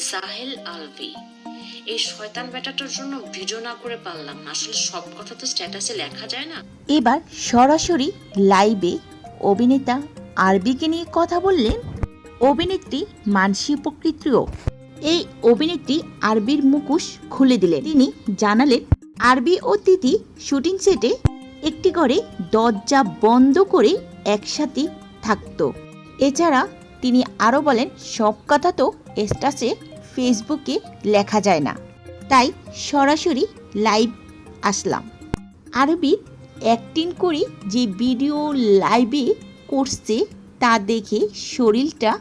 জাহেল আলভি, এই শয়তান বেটাটার জন্য ভিডিও না করে পারলাম না। আসলে সব কথা তো স্ট্যাটাসে লেখা যায় না। এবার সরাসরি লাইভে অভিনেতা আরবিকে নিয়ে কথা বললেন অভিনেত্রী মানসী প্রকৃতিও। এই অভিনেত্রী আরবির মুখোশ খুলে দিলেন। তিনি জানালেন আরবি ও তিথি শুটিং সেটে একটি ঘরে দরজা বন্ধ করে একসাথে থাকতো। এছাড়া তিনি আরও বলেন, সব কথা তো স্ট্যাটাসে ফেসবুকে লেখা যায় না, তাই সরাসরি লাইভ আসলাম। আরবির অ্যাক্টিং করে যে ভিডিও লাইভে করছে তা দেখে শরীরটা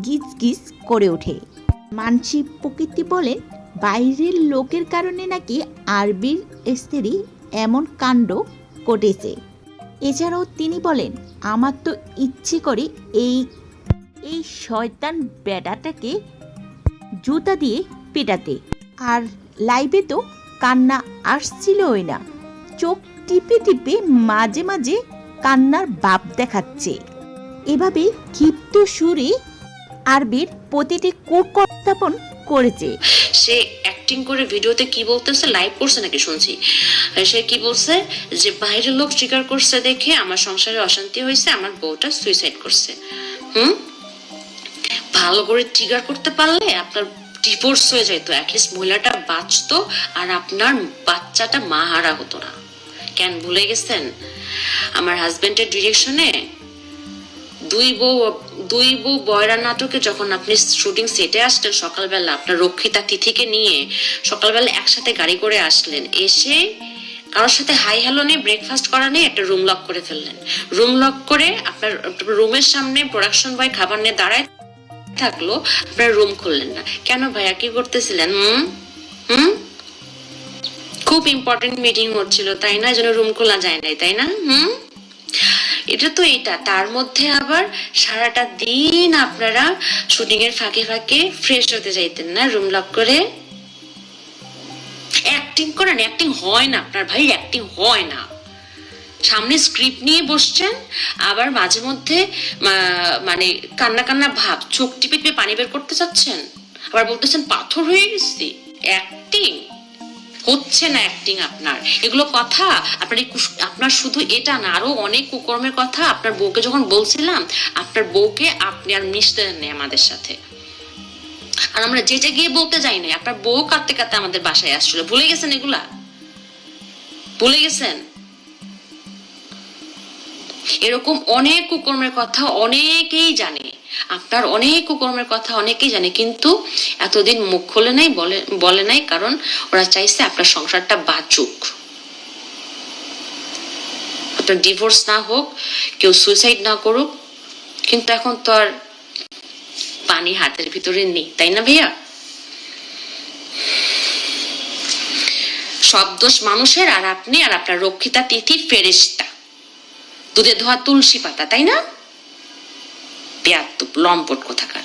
গিজ গিজ করে ওঠে। মানসী প্রকৃতি বলেন, বাইরের লোকের কারণে নাকি আরবির স্ত্রী এমন কাণ্ড ঘটেছে। এছাড়াও তিনি বলেন, আমার তো ইচ্ছে করে এই শয়তান বেটাটাকে জুতা দিয়ে পেটাতে। আর লাইভে তো কান্না আসছিলই না, চোখ টিপে টিপে মাঝে মাঝে কান্নার ভাব দেখাচ্ছে। এভাবে ক্ষিপ্ত সুরে আরবির প্রতিটি উপস্থাপন করেছে। সে অ্যাক্টিং করে ভিডিওতে কি বলতেছে, লাইভ করছে নাকি শুনছি, সে কি বলছে যে বাইরের লোক স্বীকার করছে দেখে আমার সংসারে অশান্তি হয়েছে, আমার বউটা সুইসাইড করছে। ভালো করে ট্রিগার করতে পারলে আপনার ডিভোর্স হয়ে যেত, অ্যাটলিস্ট মহিলাটা বাঁচতো আর আপনার বাচ্চাটা মাহারা হতো না। কেন ভুলে গেছেন, আমার হাজবেন্ডের ডিরেকশনে দুই বউ বয়রা নাটকে যখন আপনি শুটিং সেটে আসলেন সকালবেলা, আপনার রক্ষিতা তিথিকে নিয়ে সকালবেলা একসাথে গাড়ি করে আসলেন, এসে কারোর সাথে হাই হ্যালো নেই, ব্রেকফাস্ট করা নেই, একটা রুম লক করে ফেললেন। রুম লক করে আপনার রুমের সামনে প্রোডাকশন বয় খাবার নিয়ে দাঁড়ায় থাকলো, আপনার রুম খুললেন না কেন ভাইয়া? কি করতেছিলেন? খুব ইম্পর্টেন্ট মিটিং হচ্ছিল তাই না, যেন রুম খোলা যায় নাই তাই না? এটা তো এটা, তার মধ্যে আবার সারাটা দিন আপনারা শুটিং এর ফাঁকে ফাঁকে ফ্রেশ হতে যাইতেন না রুম লক করে। অ্যাক্টিং করেন, অ্যাক্টিং হয় না আপনার ভাই, অ্যাক্টিং হয় না। সামনে স্ক্রিপ্ট নিয়ে বসছেন, আবার মাঝে মধ্যে মানে কান্না কান্না ভাব, চোখ টিপে টিপে পানি বের করতে চাচ্ছেন, আবার বলতেছেন পাথর হয়ে গেছি। অ্যাক্টিং হচ্ছে না, অ্যাক্টিং আপনার। এগুলো কথা আপনার শুধু এটা না, আরো অনেক কুকর্মের কথা আপনার বউকে যখন বলছিলাম, আপনার বউকে আপনি আর মিশতে নেই আমাদের সাথে। আর আমরা যেটা গিয়ে বলতে যাই না, আপনার বউ কাঁদতে কাঁদতে আমাদের বাসায় আসছিল। ভুলে গেছেন এগুলা? ভুলে গেছেন? এরকম অনেক কুকর্মের কথা অনেকেই জানে, আপনার অনেক কুকর্মের কথা অনেকেই জানে, কিন্তু এতদিন মুখ খোলে নাই, বলে নাই, কারণ ওরা চাইছে আপনার সংসারটা বাঁচুক, আপনার ডিভোর্স না হোক, কেউ সুইসাইড না করুক। কিন্তু এখন তো আর পানি হাতের ভিতরে নেই, তাই না ভাইয়া? সব দোষ মানুষের, আর আপনি আর আপনার রক্ষিতা তিথি ফেরেশতা, দুধে ধোয়া তুলসী পাতা, তাই না? বেয়াদব লম্পট কোথাকার।